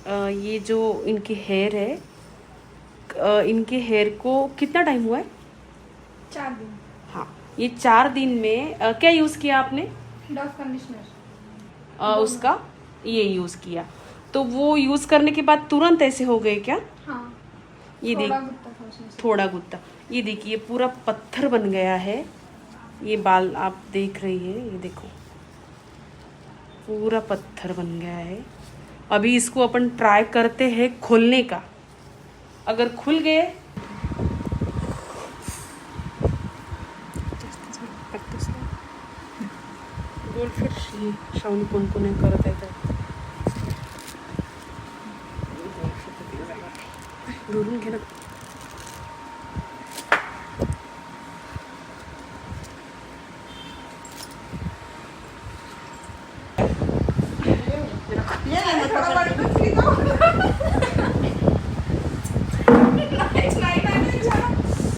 ये जो इनकी हेयर है, इनके हेयर को कितना टाइम हुआ है? 4 दिन। हाँ, ये 4 दिन में क्या यूज़ किया आपने? डव कंडीशनर उसका ये यूज़ किया, तो वो यूज़ करने के बाद तुरंत ऐसे हो गए क्या? हाँ, ये थोड़ा देख, गुत्ता था उसमें से। थोड़ा गुत्ता। ये देखिए पूरा पत्थर बन गया है। ये बाल आप देख रही है, ये देखो पूरा पत्थर बन गया है। अभी इसको अपन ट्राई करते हैं खोलने का। अगर खुल गए गोल्डफिश श्रावणी कोणकोण करत आहे दुरून घे ना.